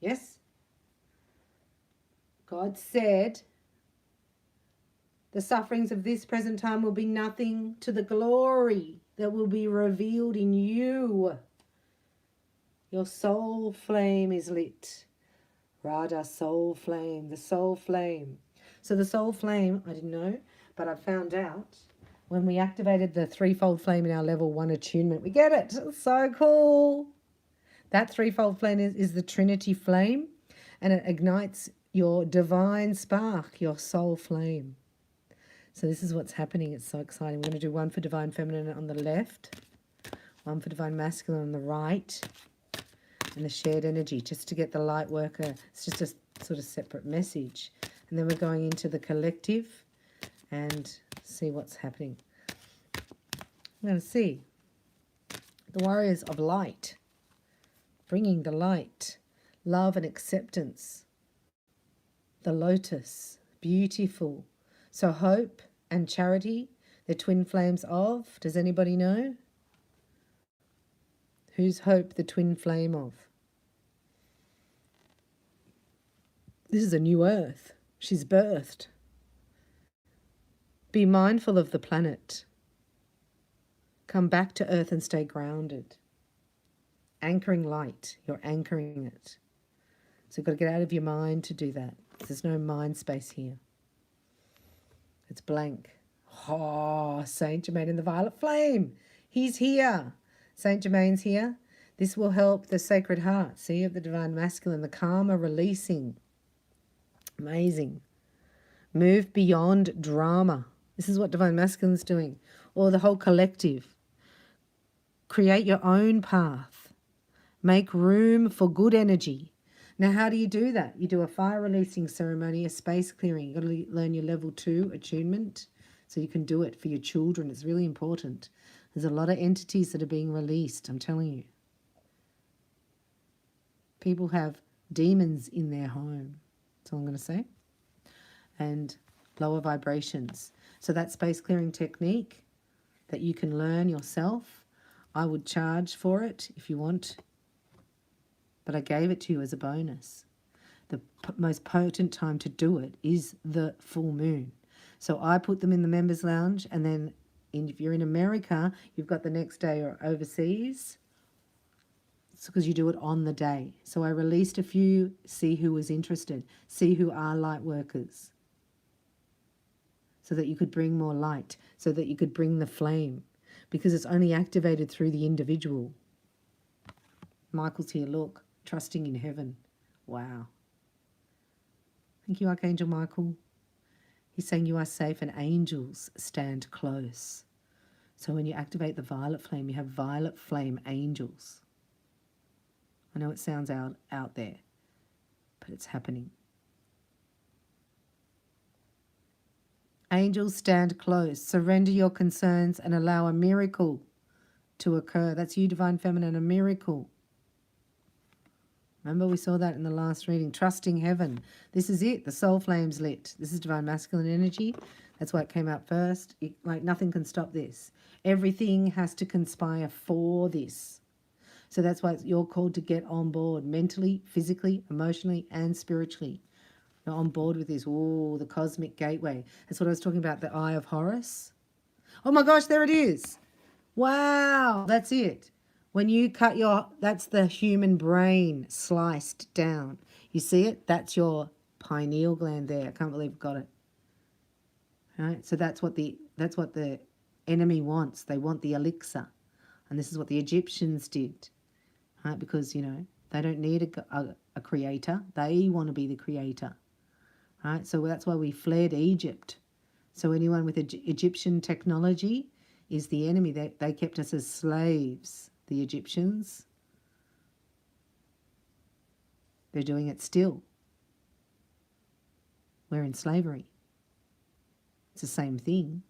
Yes? God said, the sufferings of this present time will be nothing to the glory that will be revealed in you. Your soul flame is lit. Radha, soul flame, the soul flame. So the soul flame, I didn't know, but I found out when we activated the threefold flame in our level 1 attunement. We get it. It's so cool. That threefold flame is the Trinity flame, and it ignites your divine spark, your soul flame. So this is what's happening. It's so exciting. We're going to do one for divine feminine on the left, one for divine masculine on the right, and the shared energy, just to get the light worker. It's just a sort of separate message. And then we're going into the collective and see what's happening. I'm going to see the warriors of light, bringing the light, love and acceptance. The lotus, beautiful. So hope and charity, the twin flames of, does anybody know? Who's hope the twin flame of? This is a new earth. She's birthed. Be mindful of the planet. Come back to earth and stay grounded. Anchoring light. You're anchoring it. So you've got to get out of your mind to do that. There's no mind space here. It's blank. Oh, Saint Germain in the violet flame. He's here. Saint Germain's here. This will help the sacred heart. See, of the divine masculine, the karma releasing. Amazing. Move beyond drama. This is what divine masculine's doing. Or the whole collective. Create your own path. Make room for good energy. Now, how do you do that? You do a fire releasing ceremony, a space clearing. You've got to learn your level 2 attunement so you can do it for your children. It's really important. There's a lot of entities that are being released, I'm telling you. People have demons in their home. That's all I'm going to say. And lower vibrations. So that space clearing technique that you can learn yourself, I would charge for it if you want. But I gave it to you as a bonus. The most potent time to do it is the full moon. So I put them in the members lounge, and then if you're in America, you've got the next day, or overseas. It's because you do it on the day. So I released a few, see who was interested, see who are light workers, so that you could bring more light, so that you could bring the flame, because it's only activated through the individual. Michael's here, look. Trusting in heaven. Wow. Thank you, Archangel Michael. He's saying you are safe and angels stand close. So when you activate the violet flame, you have violet flame angels. I know it sounds out there, but it's happening. Angels stand close. Surrender your concerns and allow a miracle to occur. That's you, divine feminine, a miracle. Remember, we saw that in the last reading. Trusting heaven. This is it. The soul flame's lit. This is divine masculine energy. That's why it came out first. Like nothing can stop this. Everything has to conspire for this. So that's why you're called to get on board mentally, physically, emotionally, and spiritually. You're on board with this. Oh, the cosmic gateway. That's what I was talking about, the Eye of Horus. Oh my gosh, there it is. Wow, that's it. When you cut that's the human brain sliced down. You see it? That's your pineal gland there. I can't believe I've got it. All right? So that's what the enemy wants. They want the elixir. And this is what the Egyptians did. Right? Because, they don't need a creator. They want to be the creator. Right? So that's why we fled Egypt. So anyone with Egyptian technology is the enemy. They kept us as slaves. The Egyptians, they're doing it still. We're in slavery. It's the same thing,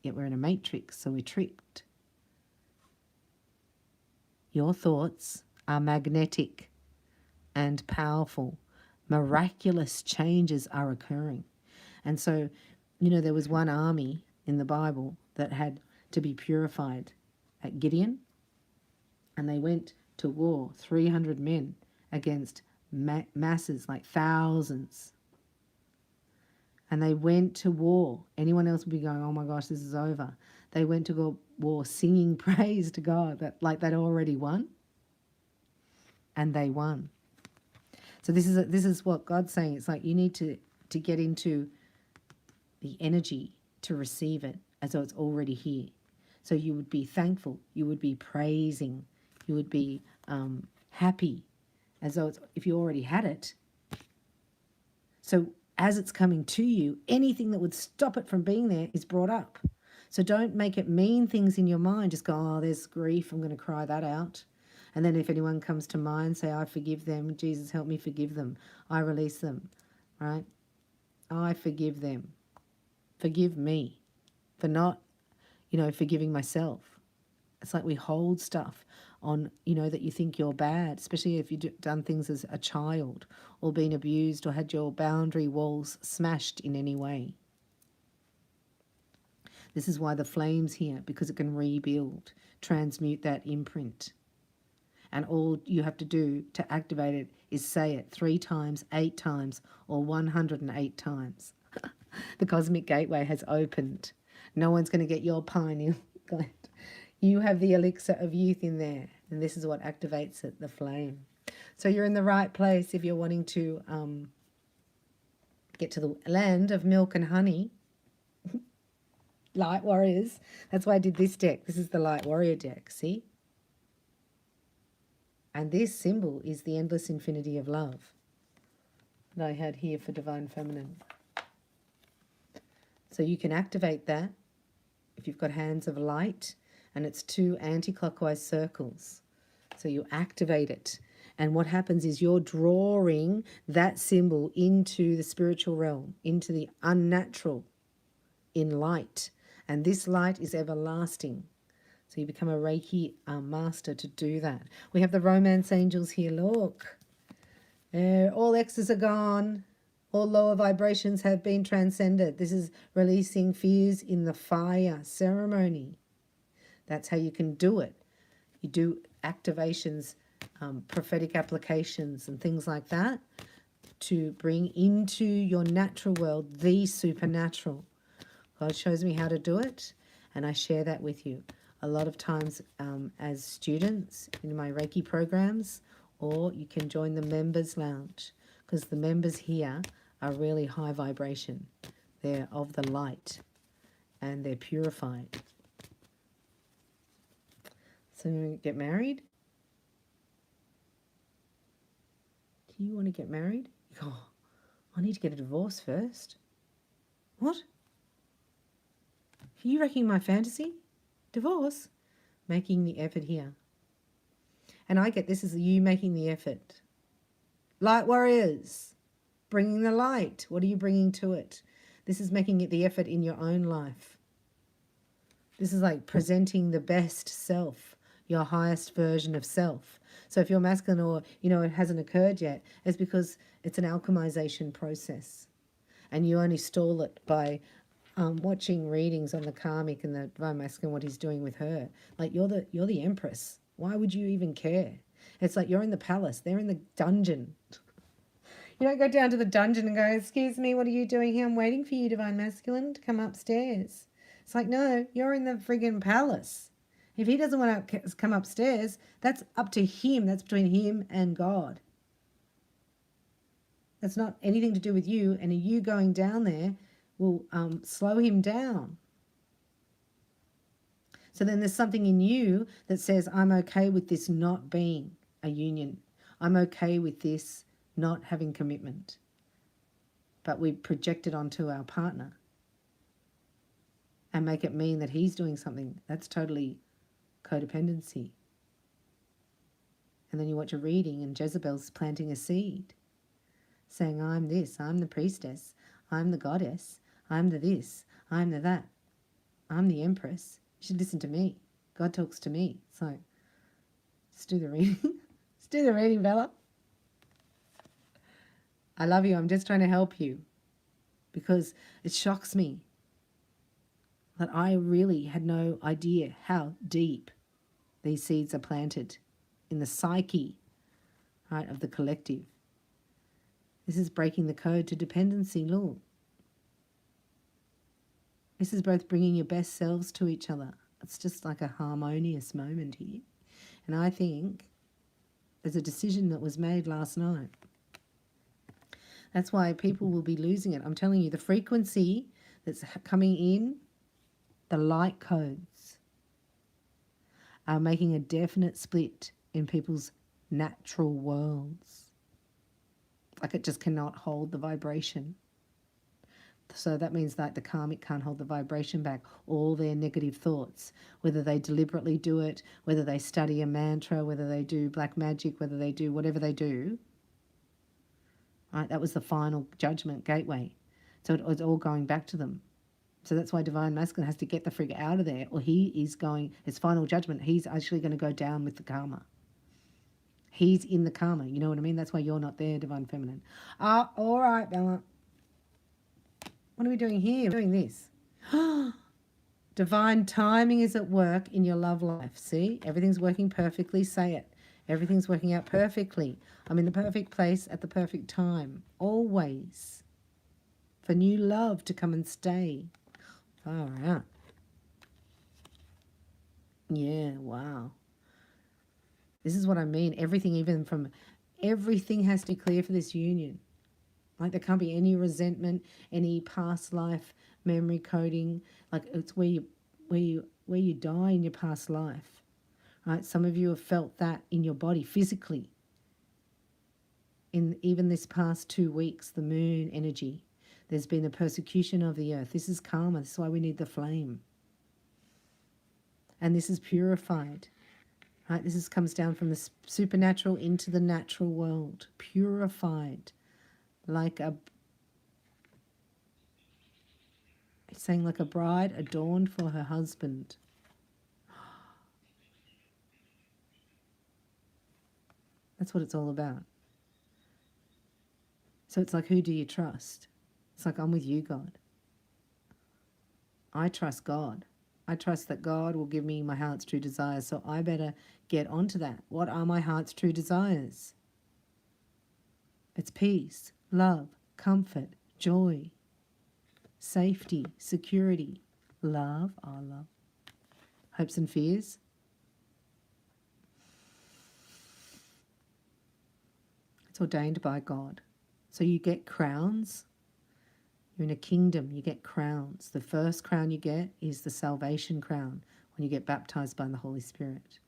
yet we're in a matrix, so we're tricked. Your thoughts are magnetic and powerful. Miraculous changes are occurring. And so, there was one army in the Bible that had to be purified at Gideon. And they went to war, 300 men, against masses, like thousands. And they went to war. Anyone else would be going, oh my gosh, this is over. They went to war singing praise to God, that like they'd already won. And they won. So this is what God's saying. It's like you need to get into the energy to receive it as though it's already here. So you would be thankful. You would be praising. You would be happy as though if you already had it. So as it's coming to you, anything that would stop it from being there is brought up. So don't make it mean things in your mind. Just go, oh, there's grief. I'm going to cry that out. And then if anyone comes to mind, say, I forgive them. Jesus, help me forgive them. I release them, right? I forgive them. Forgive me for not, forgiving myself. It's like we hold stuff on, that you think you're bad, especially if you've done things as a child or been abused or had your boundary walls smashed in any way. This is why the flame's here, because it can rebuild, transmute that imprint. And all you have to do to activate it is say it 3 times, 8 times, or 108 times. The cosmic gateway has opened. No one's going to get your pineal gland. You have the elixir of youth in there, and this is what activates it, the flame. So you're in the right place if you're wanting to get to the land of milk and honey. Light warriors. That's why I did this deck. This is the light warrior deck, see? And this symbol is the endless infinity of love that I had here for Divine Feminine. So you can activate that if you've got hands of light, and it's 2 anti-clockwise circles. So you activate it. And what happens is you're drawing that symbol into the spiritual realm, into the unnatural, in light. And this light is everlasting. So you become a Reiki master to do that. We have the romance angels here. Look. All X's are gone. All lower vibrations have been transcended. This is releasing fears in the fire ceremony. That's how you can do it. You do activations, prophetic applications and things like that to bring into your natural world the supernatural. God shows me how to do it, and I share that with you. A lot of times as students in my Reiki programs, or you can join the members lounge, because the members here are really high vibration. They're of the light and they're purified. So you want to get married? Do you want to get married? Oh, I need to get a divorce first. What? Are you wrecking my fantasy? Divorce? Making the effort here. And I get this is you making the effort. Light warriors, bringing the light. What are you bringing to it? This is making it the effort in your own life. This is like presenting the best self, your highest version of self. So if you're masculine or, it hasn't occurred yet, it's because it's an alchemization process. And you only stall it by watching readings on the karmic and the divine masculine, what he's doing with her. Like you're the empress. Why would you even care? It's like you're in the palace. They're in the dungeon. You don't go down to the dungeon and go, excuse me, what are you doing here? I'm waiting for you, divine masculine, to come upstairs. It's like, no, you're in the friggin' palace. If he doesn't want to come upstairs, that's up to him. That's between him and God. That's not anything to do with you. And you going down there will slow him down. So then there's something in you that says, I'm okay with this not being a union. I'm okay with this not having commitment. But we project it onto our partner and make it mean that he's doing something. That's totally codependency. And then you watch a reading and Jezebel's planting a seed, saying, I'm this, I'm the priestess, I'm the goddess, I'm the this, I'm the that, I'm the empress. You should listen to me. God talks to me. So, let's do the reading. Let's do the reading, Bella. I love you. I'm just trying to help you because it shocks me that I really had no idea how deep these seeds are planted in the psyche, right, of the collective. This is breaking the code to dependency. Look. This is both bringing your best selves to each other. It's just like a harmonious moment here. And I think there's a decision that was made last night. That's why people will be losing it. I'm telling you, the frequency that's coming in, the light codes, are making a definite split in people's natural worlds. Like it just cannot hold the vibration. So that means that the karmic can't hold the vibration back. All their negative thoughts, whether they deliberately do it, whether they study a mantra, whether they do black magic, whether they do whatever they do, right? That was the final judgment gateway. So it's all going back to them. So that's why Divine Masculine has to get the frig out of there, or he is going, his final judgment, he's actually going to go down with the karma. He's in the karma, you know what I mean? That's why you're not there, Divine Feminine. All right, Bella. What are we doing here? We're doing this. Divine timing is at work in your love life. See? Everything's working perfectly. Say it. Everything's working out perfectly. I'm in the perfect place at the perfect time. Always. For new love to come and stay. Far out. Yeah, wow. This is what I mean. Everything, even from... Everything has to be clear for this union. Like there can't be any resentment, any past life memory coding. Like it's where you die in your past life, right? Some of you have felt that in your body physically. In even this past 2 weeks, the moon energy, there's been a persecution of the earth. This is karma. This is why we need the flame. And this is purified, right? This comes down from the supernatural into the natural world, purified. Like it's saying like a bride adorned for her husband. That's what it's all about. So it's like, who do you trust? It's like, I'm with you, God. I trust God. I trust that God will give me my heart's true desires, so I better get onto that. What are my heart's true desires? It's peace, love, comfort, joy, safety, security, love, love, hopes and fears. It's ordained by God. So you get crowns. You're in a kingdom, you get crowns. The first crown you get is the salvation crown when you get baptized by the Holy Spirit.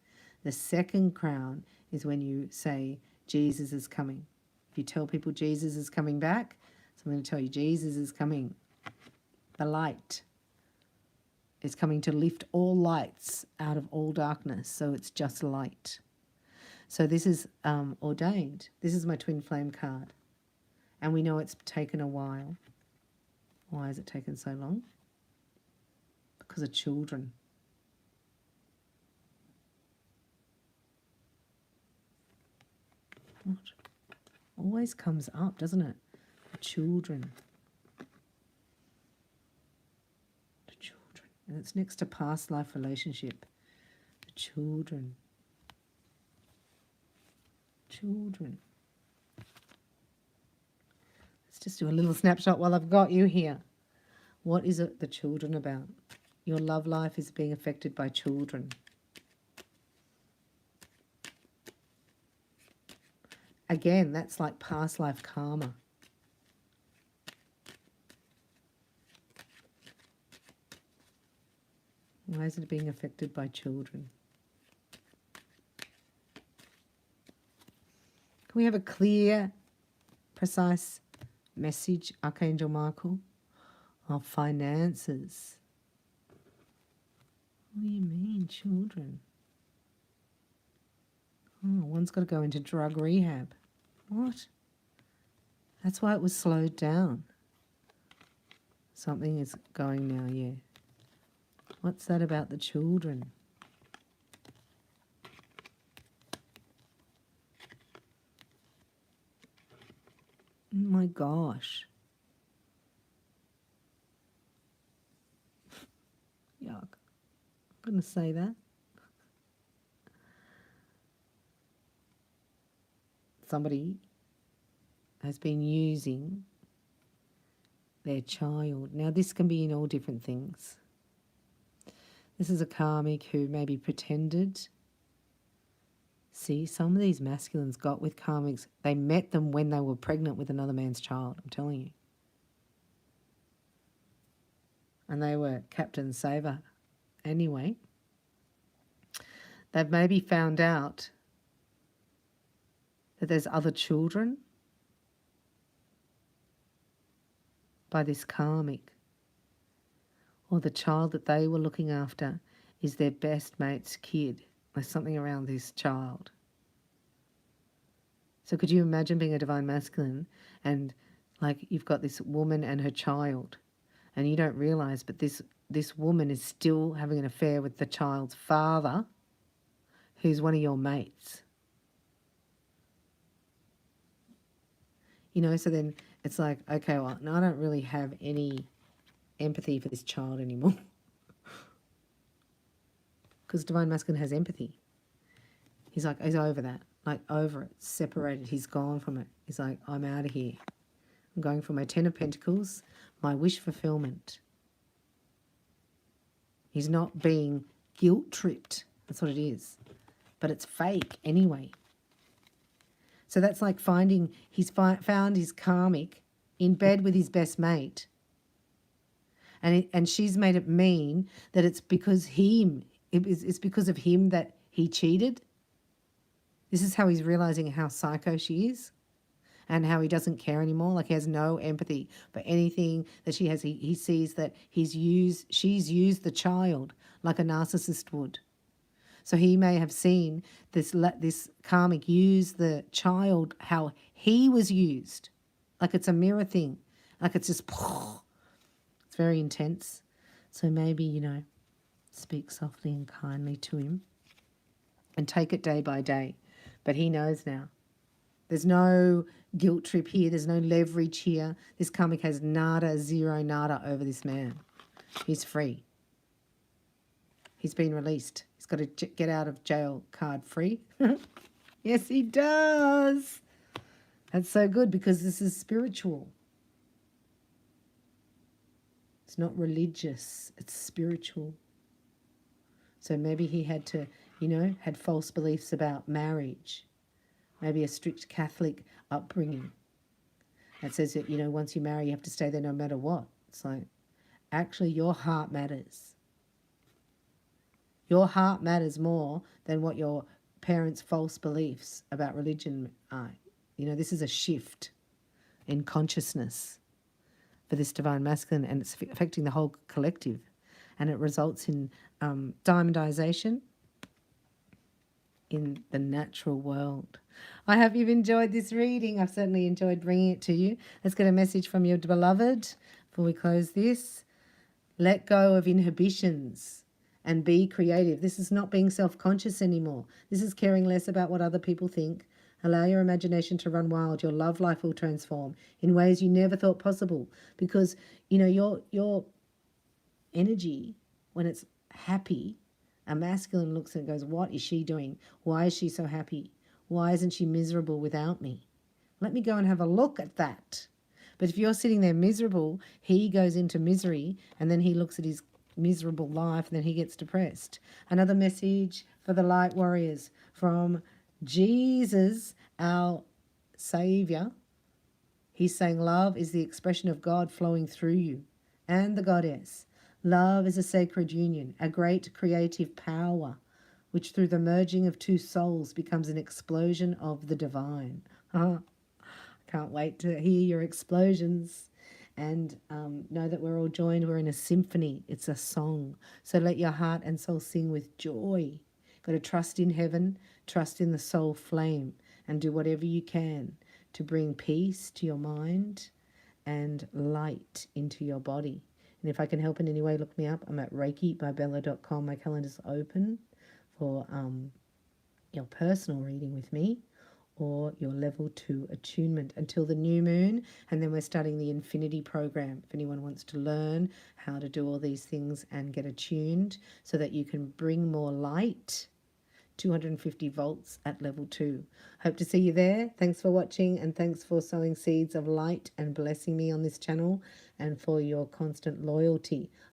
The second crown is when you say, Jesus is coming. If you tell people Jesus is coming back, so I'm going to tell you Jesus is coming. The light is coming to lift all lights out of all darkness, so it's just light. So this is ordained. This is my twin flame card. And we know it's taken a while. Why has it taken so long? Because of children. What? Always comes up, doesn't it? The children. The children. And it's next to past life relationship. The children. Children. Let's just do a little snapshot while I've got you here. What is it the children about? Your love life is being affected by children. Again, that's like past life karma. Why is it being affected by children? Can we have a clear, precise message, Archangel Michael, of finances? What do you mean, children? Oh, one's got to go into drug rehab. What? That's why it was slowed down. Something is going now, yeah. What's that about the children? Oh my gosh. Yuck. I'm going to say that. Somebody has been using their child. Now, this can be in all different things. This is a karmic who maybe pretended. See, some of these masculines got with karmics, they met them when they were pregnant with another man's child, I'm telling you. And they were Captain Saver. Anyway, they've maybe found out that there's other children by this karmic, or the child that they were looking after is their best mate's kid. There's something around this child. So could you imagine being a divine masculine and like you've got this woman and her child and you don't realize, but this woman is still having an affair with the child's father, who's one of your mates. You know, so then it's like, okay, well, no, I don't really have any empathy for this child anymore. Because divine masculine has empathy. He's like, he's over that, like over it, separated. He's gone from it. He's like, I'm out of here. I'm going for my 10 of Pentacles, my wish fulfillment. He's not being guilt-tripped. That's what it is. But it's fake anyway. So that's like finding, he's found his karmic in bed with his best mate. And she's made it mean that it's because it's because of him that he cheated. This is how he's realizing how psycho she is and how he doesn't care anymore. Like he has no empathy for anything that she has. He sees that she's used the child like a narcissist would. So he may have seen this karmic use the child how he was used. Like it's a mirror thing. Like it's just, it's very intense. So maybe, you know, speak softly and kindly to him and take it day by day. But he knows now. There's no guilt trip here. There's no leverage here. This karmic has nada, zero, nada over this man. He's free. He's been released. He's got a get out of jail card free. Yes, he does. That's so good because this is spiritual. It's not religious. It's spiritual. So maybe he had to, you know, had false beliefs about marriage. Maybe a strict Catholic upbringing that says that, you know, once you marry, you have to stay there no matter what. It's like, actually, your heart matters. Your heart matters more than what your parents' false beliefs about religion are. You know, this is a shift in consciousness for this divine masculine, and it's affecting the whole collective. And it results in diamondization in the natural world. I hope you've enjoyed this reading. I've certainly enjoyed bringing it to you. Let's get a message from your beloved before we close this. Let go of inhibitions and be creative. This is not being self-conscious anymore. This is caring less about what other people think. Allow your imagination to run wild. Your love life will transform in ways you never thought possible. Because, you know, your energy, when it's happy, a masculine looks and goes, what is she doing? Why is she so happy? Why isn't she miserable without me? Let me go and have a look at that. But if you're sitting there miserable, he goes into misery and then he looks at his miserable life and then he gets depressed. Another message for the light warriors from Jesus, our Savior. He's saying love is the expression of God flowing through you and the goddess. Love is a sacred union, a great creative power, which through the merging of two souls becomes an explosion of the divine. Can't wait to hear your explosions. And know that we're all joined. We're in a symphony. It's a song. So let your heart and soul sing with joy. Got to trust in heaven, trust in the soul flame, and do whatever you can to bring peace to your mind and light into your body. And if I can help in any way, look me up. I'm at reikibybella.com. My calendar's open for your personal reading with me or your level 2 attunement until the new moon. And then we're starting the Infinity program. If anyone wants to learn how to do all these things and get attuned so that you can bring more light 250 volts at level 2. Hope to see you there. Thanks for watching, and thanks for sowing seeds of light and blessing me on this channel, and for your constant loyalty.